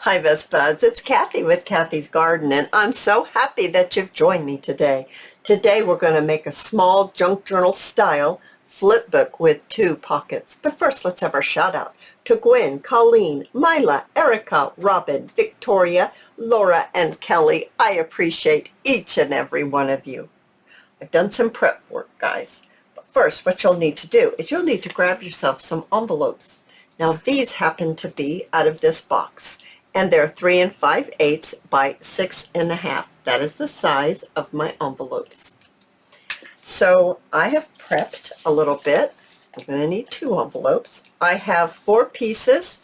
Hi Best Buds, it's Cathy with Cathy's Garden, and I'm so happy that you've joined me today. Today we're going to make a small junk journal style flip book with 2 pockets. But first let's have our shout out to Gwen, Colleen, Mila, Erica, Robin, Victoria, Laura, and Kelly. I appreciate each and every one of you. I've done some prep work, guys. But first, what you'll need to do is you'll need to grab yourself some envelopes. Now these happen to be out of this box, and they're 3 5/8 by 6.5. That is the size of my envelopes. So I have prepped a little bit. I'm going to need 2 envelopes. I have 4 pieces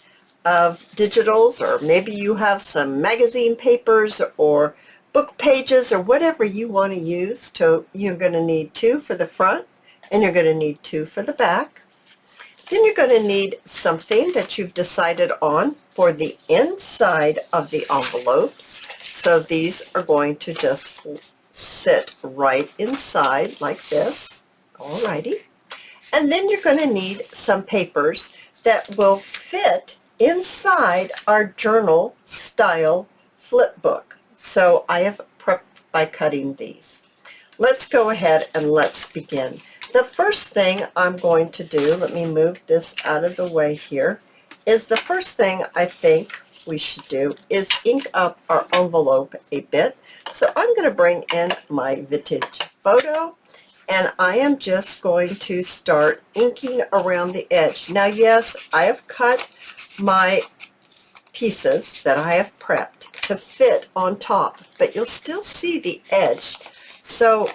of digitals, or maybe you have some magazine papers or book pages or whatever you want to use. You're going to need 2 for the front, and you're going to need 2 for the back. Then you're going to need something that you've decided on for the inside of the envelopes. So these are going to just sit right inside like this. Alrighty. And then you're going to need some papers that will fit inside our journal style flip book. So I have prepped by cutting these. Let's go ahead and let's begin. The first thing I'm going to do, let me move this out of the way here, is the first thing I think we should do is ink up our envelope a bit. So I'm going to bring in my vintage photo, and I am just going to start inking around the edge. Now yes, I have cut my pieces that I have prepped to fit on top, but you'll still see the edge. So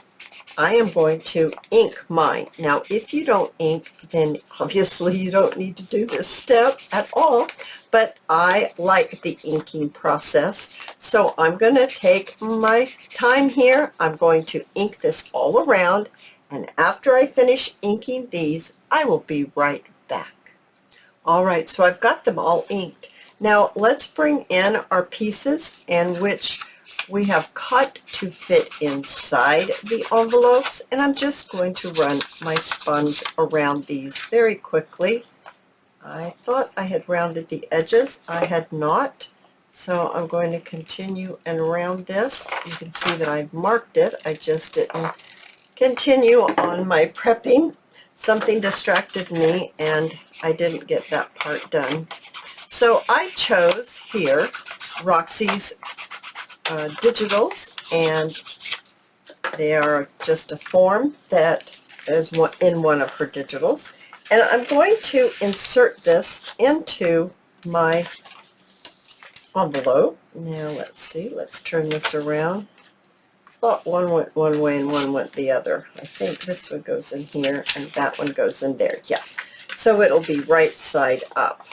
I am going to ink mine. Now, if you don't ink, then obviously you don't need to do this step at all, but I like the inking process. So I'm going to take my time here. I'm going to ink this all around, and after I finish inking these, I will be right back. All right, so I've got them all inked. Now, let's bring in our pieces, and which we have cut to fit inside the envelopes, and I'm just going to run my sponge around these very quickly. I thought I had rounded the edges. I had not, so I'm going to continue and round this. You can see that I've marked it. I just didn't continue on my prepping. Something distracted me and I didn't get that part done. So I chose here Roxy's digitals, and they are just a form that is in one of her digitals, and I'm going to insert this into my envelope. Now let's see, let's turn this around. I thought one went one way and one went the other. I think this one goes in here and that one goes in there. Yeah, so it'll be right side up.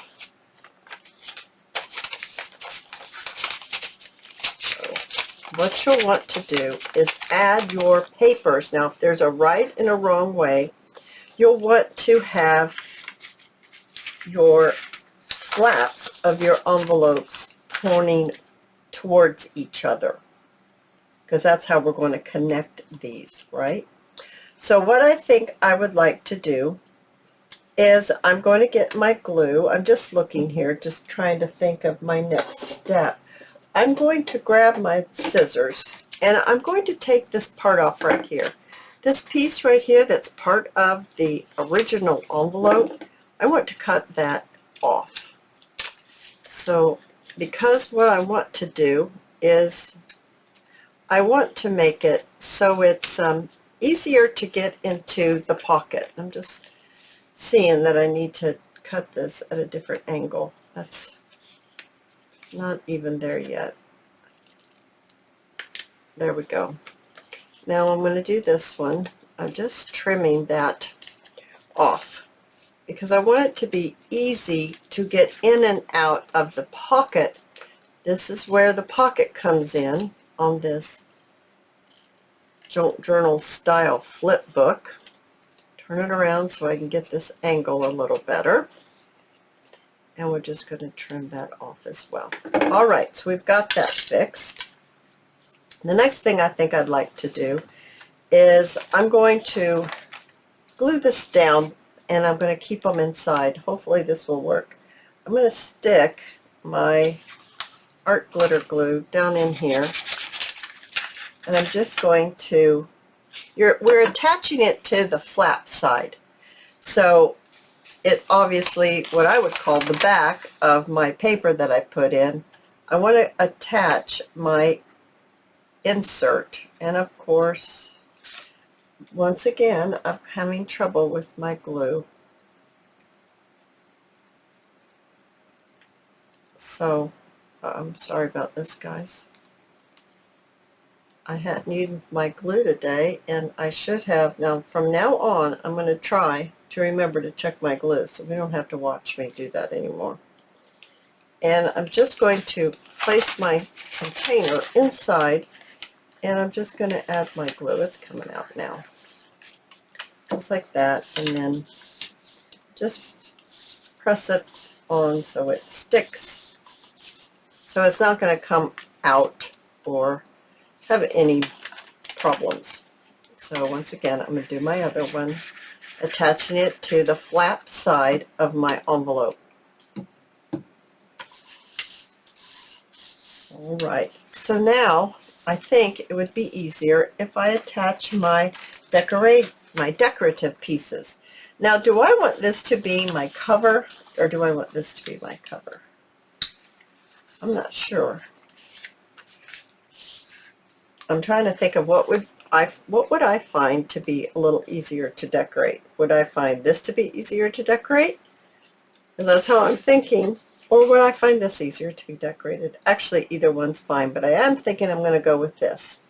What you'll want to do is add your papers. Now, if there's a right and a wrong way, you'll want to have your flaps of your envelopes pointing towards each other, because that's how we're going to connect these, right? So what I think I would like to do is I'm going to get my glue. I'm just looking here, just trying to think of my next step. I'm going to grab my scissors, and I'm going to take this part off right here. This piece right here that's part of the original envelope, I want to cut that off. So because what I want to do is I want to make it so it's easier to get into the pocket. I'm just seeing that I need to cut this at a different angle. That's not even there yet. There we go. Now I'm going to do this one. I'm just trimming that off because I want it to be easy to get in and out of the pocket. This is where the pocket comes in on this journal style flip book. Turn it around so I can get this angle a little better. And we're just going to trim that off as well. All right, so we've got that fixed. The next thing I think I'd like to do is I'm going to glue this down, and I'm going to keep them inside. Hopefully this will work. I'm going to stick my art glitter glue down in here, and I'm just going to, we're attaching it to the flap side. So it obviously, what I would call the back of my paper that I put in, I want to attach my insert. And of course, once again, I'm having trouble with my glue. So I'm sorry about this, guys. I hadn't used my glue today, and I should have. Now, from now on, I'm going to try to remember to check my glue, so we don't have to watch me do that anymore. And I'm just going to place my container inside, and I'm just going to add my glue. It's coming out now. Just like that, and then just press it on so it sticks. So it's not going to come out or have any problems. So once again, I'm going to do my other one, attaching it to the flap side of my envelope. All right, so now I think it would be easier if I attach my decorative pieces. Now, do I want this to be my cover, or do I want this to be my cover? I'm not sure. I'm trying to think of what would I find to be a little easier to decorate. Would I find this to be easier to decorate? And that's how I'm thinking. Or would I find this easier to be decorated? Actually, either one's fine, but I am thinking I'm going to go with this.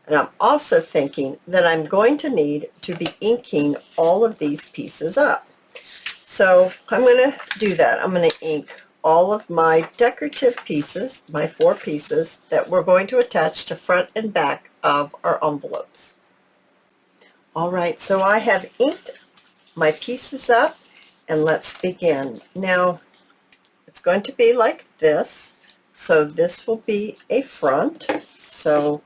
And I'm also thinking that I'm going to need to be inking all of these pieces up. So I'm going to do that. I'm going to ink all of my decorative pieces, my 4 pieces that we're going to attach to front and back of our envelopes. All right, so I have inked my pieces up, and let's begin. Now, it's going to be like this. So this will be a front. So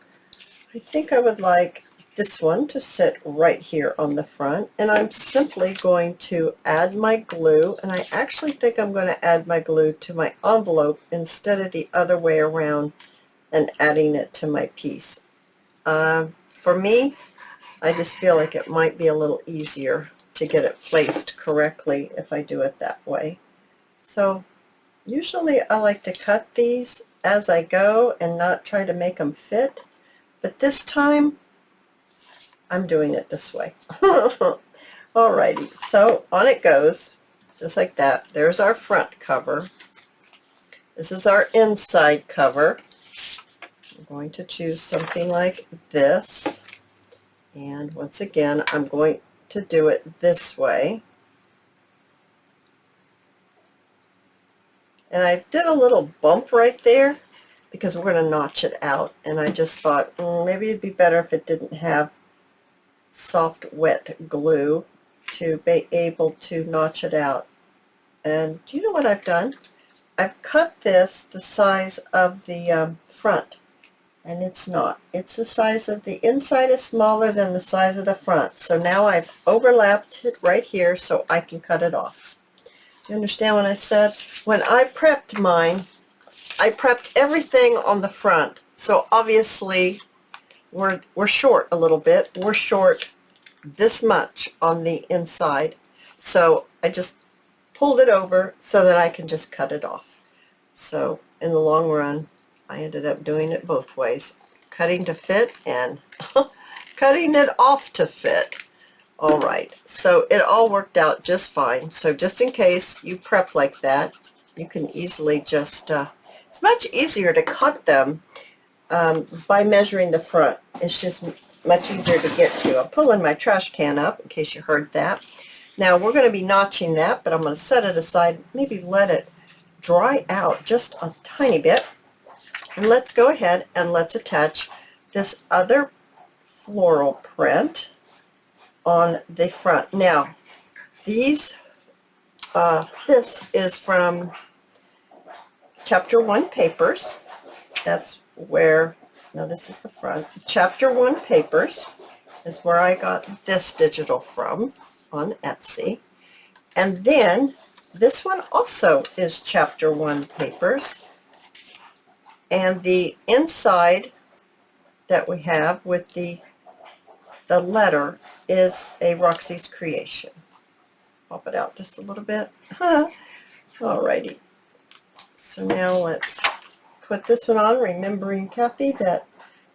I think I would like this one to sit right here on the front, and I'm simply going to add my glue, and I actually think I'm going to add my glue to my envelope instead of the other way around and adding it to my piece. For me, I just feel like it might be a little easier to get it placed correctly if I do it that way. So usually I like to cut these as I go and not try to make them fit, but this time I'm doing it this way. Alrighty, so on it goes, just like that. There's our front cover. This is our inside cover. I'm going to choose something like this, and once again I'm going to do it this way. And I did a little bump right there because we're going to notch it out, and I just thought maybe it'd be better if it didn't have soft wet glue to be able to notch it out. And do you know what I've done? I've cut this the size of the front, and it's not. It's the size of the inside is smaller than the size of the front. So now I've overlapped it right here so I can cut it off. You understand what I said? When I prepped mine, I prepped everything on the front. So obviously we're short a little bit. We're short this much on the inside. So I just pulled it over so that I can just cut it off. So in the long run, I ended up doing it both ways. Cutting to fit and cutting it off to fit. All right, so it all worked out just fine. So just in case you prep like that, you can easily just, it's much easier to cut them by measuring the front. It's just much easier to get to. I'm pulling my trash can up in case you heard that. Now we're going to be notching that, but I'm going to set it aside, maybe let it dry out just a tiny bit. And let's go ahead and let's attach this other floral print on the front. Now these, this is from Chapter 1 Papers. That's where, now this is the front. Chapter 1 Papers is where I got this digital from on Etsy. And then this one also is Chapter 1 Papers. And the inside that we have with the letter is a Roxy's creation. Pop it out just a little bit. Alrighty. So now let's put this one on, remembering, Cathy, that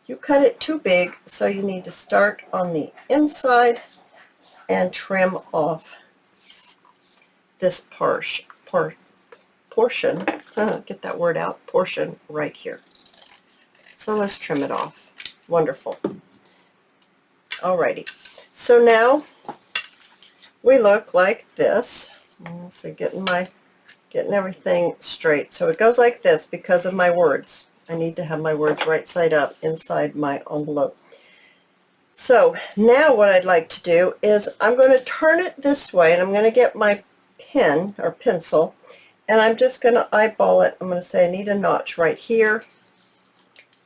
you cut it too big, so you need to start on the inside and trim off this portion. Get that word out. Portion right here. So let's trim it off. Wonderful. Alrighty. So now we look like this. So getting everything straight. So it goes like this because of my words. I need to have my words right side up inside my envelope. So now what I'd like to do is I'm going to turn it this way, and I'm going to get my pen or pencil, and I'm just going to eyeball it. I'm going to say I need a notch right here,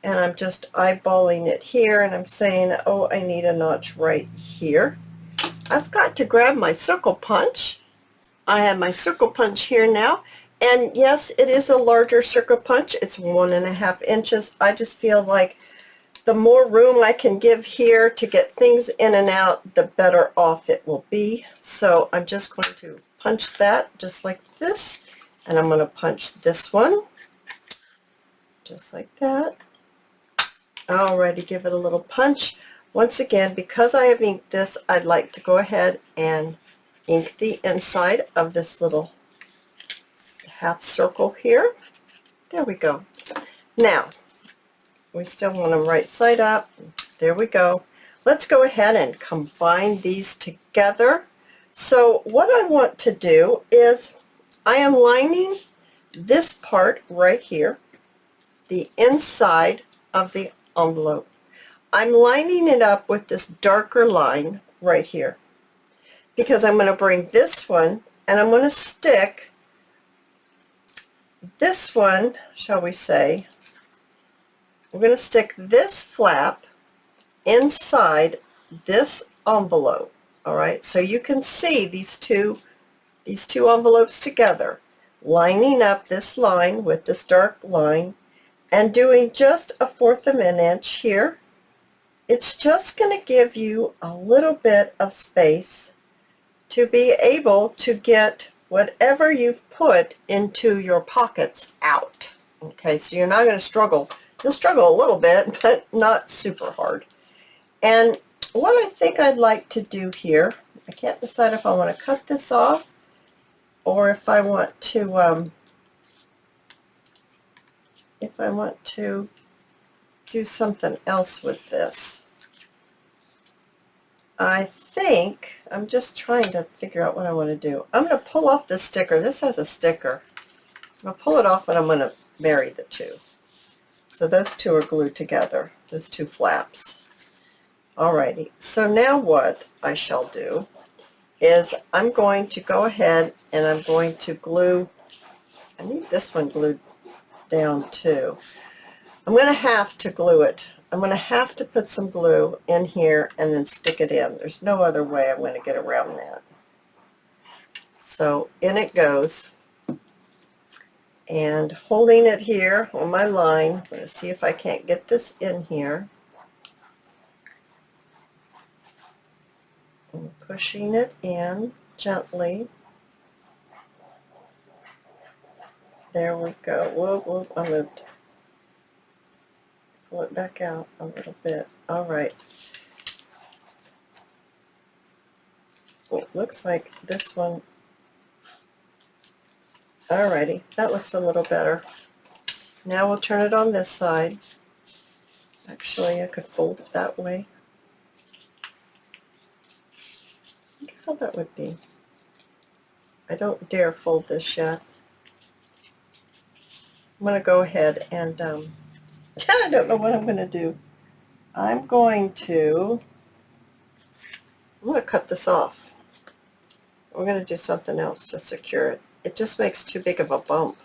and I'm just eyeballing it here, and I'm saying, oh, I need a notch right here. I've got to grab my circle punch. I have my circle punch here now, and yes, it is a larger circle punch. It's 1.5 inches. I just feel like the more room I can give here to get things in and out, the better off it will be. So I'm just going to punch that just like this, and I'm going to punch this one just like that. Alrighty, give it a little punch. Once again, because I have inked this, I'd like to go ahead and ink the inside of this little half circle here. There we go. Now, we still want them right side up. There we go. Let's go ahead and combine these together. So what I want to do is I am lining this part right here, the inside of the envelope. I'm lining it up with this darker line right here because I'm going to bring this one and I'm going to stick this one, shall we say, we're going to stick this flap inside this envelope. All right, so you can see these two envelopes together, lining up this line with this dark line and doing just a 1/4 of an inch here. It's just going to give you a little bit of space to be able to get whatever you've put into your pockets out. Okay, so you're not going to struggle. You'll struggle a little bit, but not super hard. And what I think I'd like to do here, I can't decide if I want to cut this off or if I want to do something else with this. I think I'm just trying to figure out what I want to do. I'm going to pull off this sticker. This has a sticker. I'm going to pull it off and I'm going to marry the two. So those two are glued together, those two flaps. Alrighty, so now what I shall do is I'm going to go ahead and I'm going to glue, I need this one glued down too. I'm going to have to glue it. I'm going to have to put some glue in here and then stick it in. There's no other way I'm going to get around that. So in it goes. And holding it here on my line, I'm going to see if I can't get this in here. I'm pushing it in gently. There we go. Whoop, whoop, I moved. Pull it back out a little bit. All right. It looks like this one. Alrighty, that looks a little better. Now we'll turn it on this side. Actually, I could fold it that way. I wonder how that would be. I don't dare fold this yet. I'm going to go ahead and, I don't know what I'm going to do. I'm going to cut this off. We're going to do something else to secure it. It just makes too big of a bump.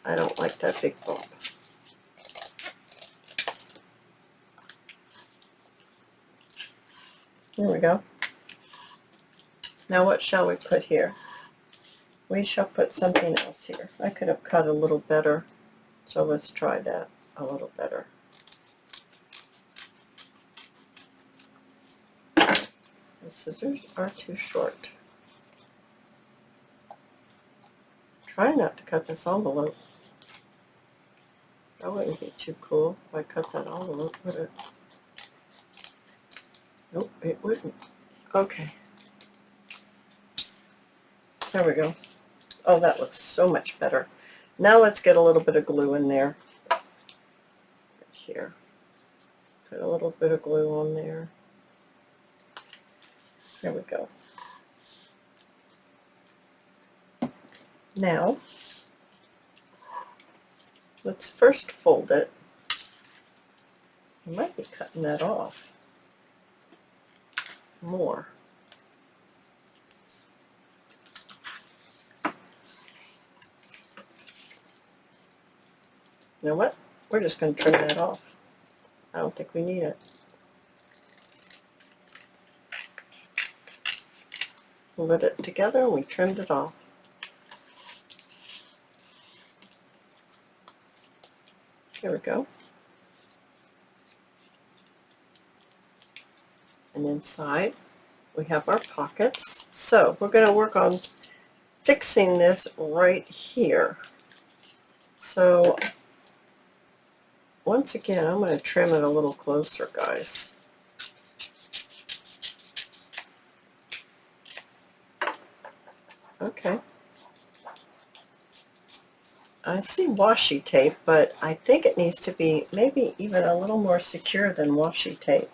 I don't like that big bump. There we go. Now what shall we put here? We shall put something else here. I could have cut a little better So let's try that a little better. The scissors are too short. Try not to cut this envelope. That wouldn't be too cool if I cut that envelope, would it? Nope, it wouldn't. Okay. There we go. Oh, that looks so much better. Now let's get a little bit of glue in there. Right here. Put a little bit of glue on there. There we go. Now, let's first fold it. I might be cutting that off more. You know what? We're just going to trim that off. I don't think we need it. Pulled it together and we trimmed it off. Here we go. And inside we have our pockets. So we're going to work on fixing this right here. So once again, I'm going to trim it a little closer, guys. Okay. I see washi tape, but I think it needs to be maybe even a little more secure than washi tape.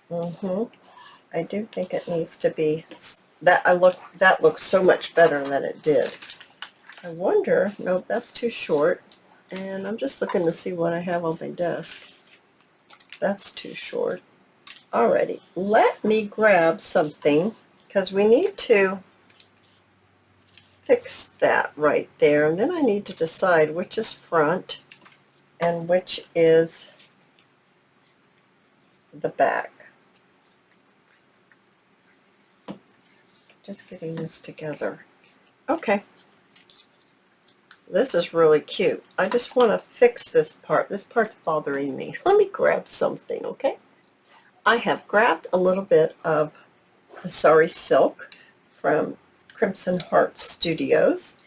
I do think it needs to be that. That looks so much better than it did. I wonder, no, that's too short. And I'm just looking to see what I have on my desk. That's too short. Alrighty, let me grab something because we need to fix that right there, and then I need to decide which is front and which is the back. Just getting this together. Okay, this is really cute. I just want to fix this part. This part's bothering me. Let me grab something, okay? I have grabbed a little bit of the Sari silk from Crimson Heart Studios,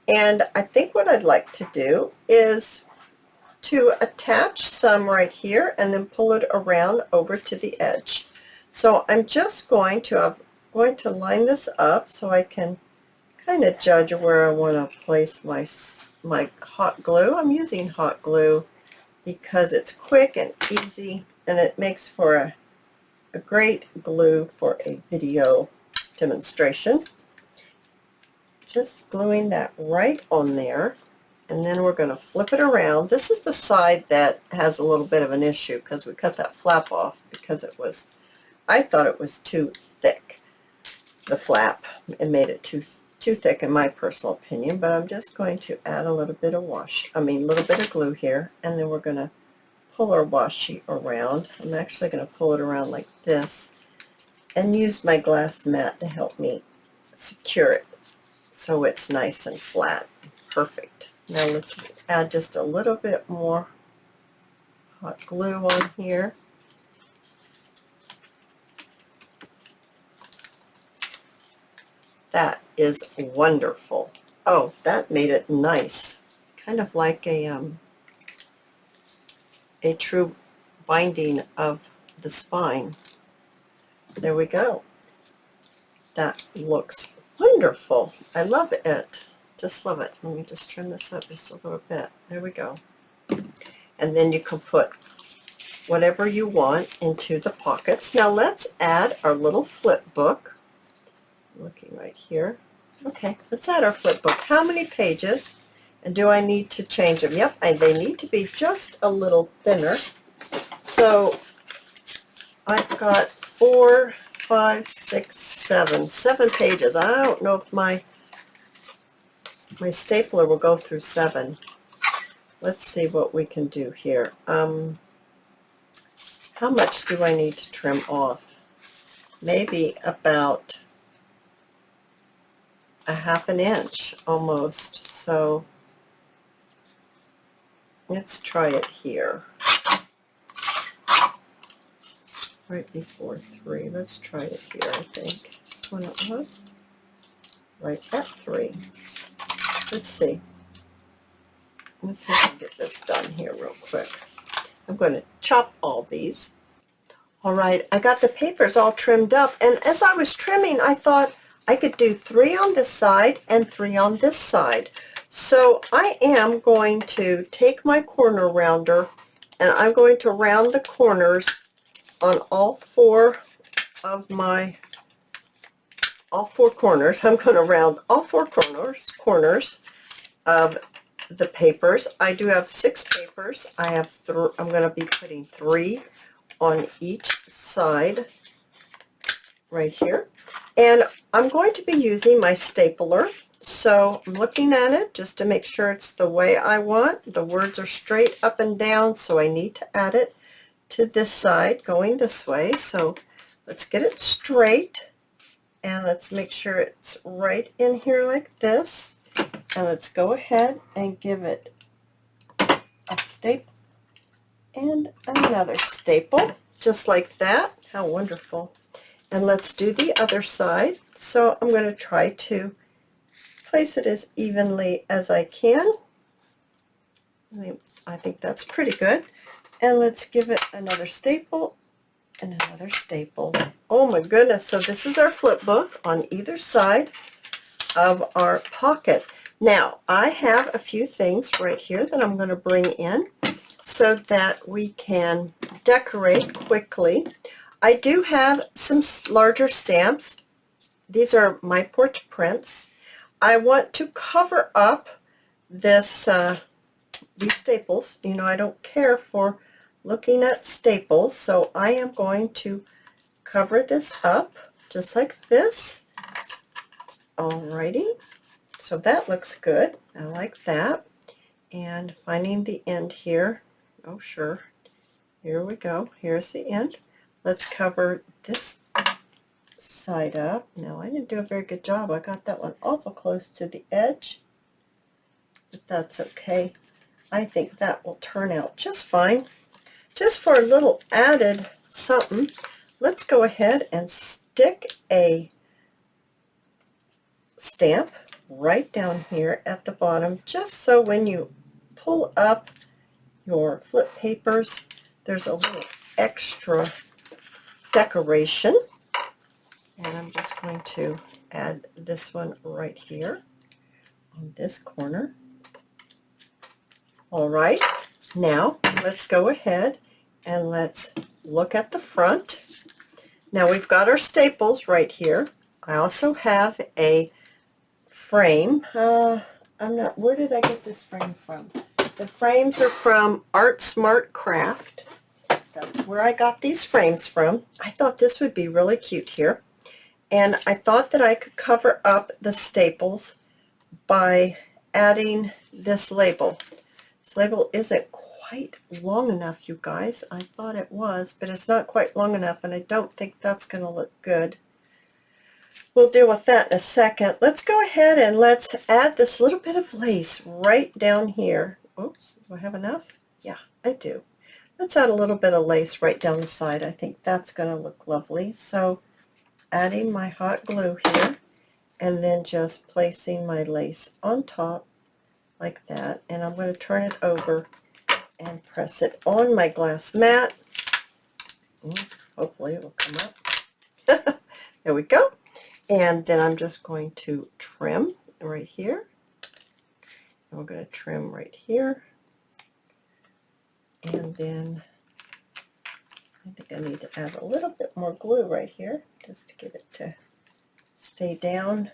and I think what I'd like to do is to attach some right here and then pull it around over to the edge. So I'm just going to line this up so I can kind of judge where I want to place my hot glue. I'm using hot glue because it's quick and easy, and it makes for a great glue for a video demonstration. Just gluing that right on there, and then we're going to flip it around. This is the side that has a little bit of an issue because we cut that flap off because I thought it was too thick. The flap, it made it too thick in my personal opinion, but I'm just going to add a little bit of little bit of glue here, and then we're going to pull our washi around. I'm actually going to pull it around like this and use my glass mat to help me secure it so it's nice and flat. Perfect. Now let's add just a little bit more hot glue on here. That is wonderful. Oh, that made it nice. Kind of like a true binding of the spine. There we go. That looks wonderful. I love it. Just love it. Let me just trim this up just a little bit. There we go. And then you can put whatever you want into the pockets. Now let's add our little flip book. I'm looking right here. Okay, let's add our flip book. How many pages? And do I need to change them? Yep, they need to be just a little thinner. So I've got 4, 5, 6, 7 pages. I don't know if my stapler will go through 7. Let's see what we can do here. How much do I need to trim off? Maybe about a 1/2 inch almost. So Let's try it here. Right before 3. Let's try it here, I think. That's when it was. Right at 3. Let's see. Let's see if I can get this done here real quick. I'm going to chop all these. All right, I got the papers all trimmed up, and as I was trimming, I thought I could do 3 on this side and 3 on this side. So I am going to take my corner rounder, and I'm going to round the corners on all 4 corners. I'm going to round all 4 corners of the papers. I do have 6 papers. I'm going to be putting 3 on each side right here, and I'm going to be using my stapler. So I'm looking at it just to make sure it's the way I want. The words are straight up and down, so I need to add it to this side going this way. So let's get it straight, and let's make sure it's right in here like this, and let's go ahead and give it a staple and another staple just like that. How wonderful. And let's do the other side. So I'm going to try to place it as evenly as I can. I think that's pretty good. And let's give it another staple and another staple. Oh my goodness, so this is our flip book on either side of our pocket. Now I have a few things right here that I'm going to bring in so that we can decorate quickly. I do have some larger stamps. These are My Porch Prints. I want to cover up this these staples. You know, I don't care for looking at staples, so I am going to cover this up just like this. Alrighty, so that looks good. I like that. And finding the end here. Oh sure, here we go. Here's the end. Let's cover this side up. Now I didn't do a very good job. I got that one awful close to the edge, but that's okay. I think that will turn out just fine. Just for a little added something, let's go ahead and stick a stamp right down here at the bottom, just so when you pull up your flip papers, there's a little extra decoration. And I'm just going to add this one right here on this corner. All right, now let's go ahead and let's look at the front. Now we've got our staples right here. I also have a frame. Where did I get this frame from? The frames are from Art Smart Craft. That's where I got these frames from. I thought this would be really cute here. And I thought that I could cover up the staples by adding this label. This label isn't quite long enough, you guys. I thought it was, but it's not quite long enough, and I don't think that's going to look good. We'll deal with that in a second. Let's go ahead and let's add this little bit of lace right down here. Oops, do I have enough? Yeah, I do. Let's add a little bit of lace right down the side. I think that's going to look lovely. So adding my hot glue here, and then just placing my lace on top like that, and I'm going to turn it over and press it on my glass mat. Hopefully it will come up. There we go. And then I'm just going to trim right here, and we're going to trim right here, and then I think I need to add a little bit more glue right here just to get it to stay down,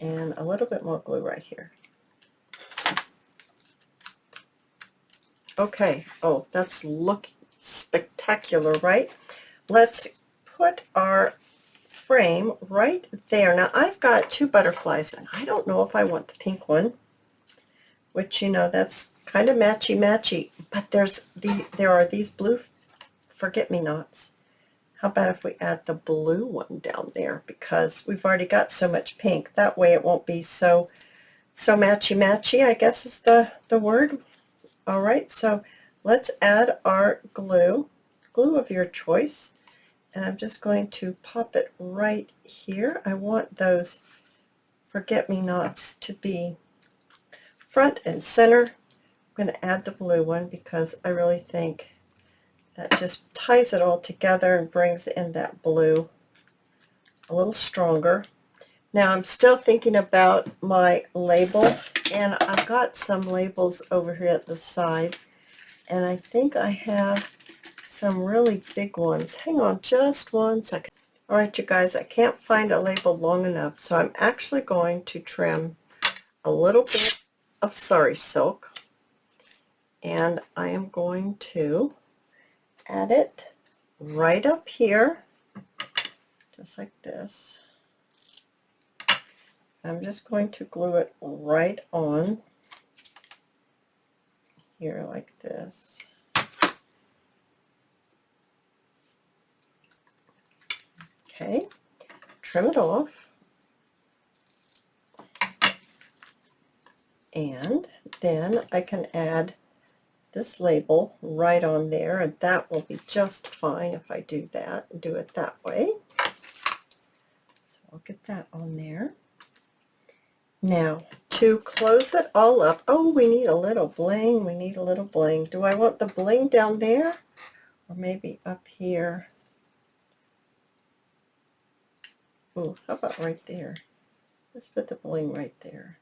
and a little bit more glue right here. Okay, oh, that's looking spectacular, right? Let's put our frame right there. Now I've got 2 butterflies, and I don't know if I want the pink one, which, you know, that's kind of matchy, but there are these blue forget-me-nots. How about if we add the blue one down there, because we've already got so much pink. That way it won't be so matchy, I guess is the word. All right, so let's add our glue of your choice. And I'm just going to pop it right here. I want those forget-me-nots to be front and center. I'm going to add the blue one because I really think that just ties it all together and brings in that blue a little stronger. Now I'm still thinking about my label, and I've got some labels over here at the side, and I think I have some really big ones. Hang on just one second. All right, you guys, I can't find a label long enough, so I'm actually going to trim a little bit of Sari silk, and I am going to add it right up here, just like this. I'm just going to glue it right on here like this. Okay, trim it off, and then I can add this label right on there, and that will be just fine if I do that and do it that way. So I'll get that on there. Now to close it all up, oh, we need a little bling. We need a little bling. Do I want the bling down there or maybe up here? Ooh, how about right there? Let's put the bling right there.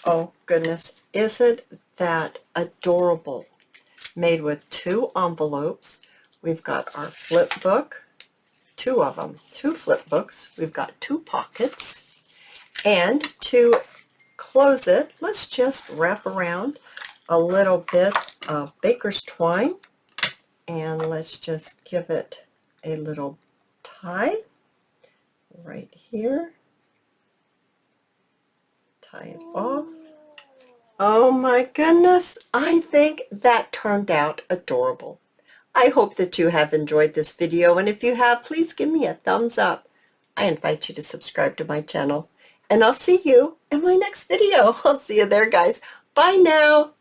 Oh goodness, isn't that adorable? Made with 2 envelopes. We've got our flip book, 2 of them, 2 flip books. We've got 2 pockets. And to close it, let's just wrap around a little bit of baker's twine, and let's just give it a little tie right here. Tie it off. Oh my goodness, I think that turned out adorable. I hope that you have enjoyed this video, and if you have, please give me a thumbs up. I invite you to subscribe to my channel, and I'll see you in my next video. I'll see you there, guys. Bye now.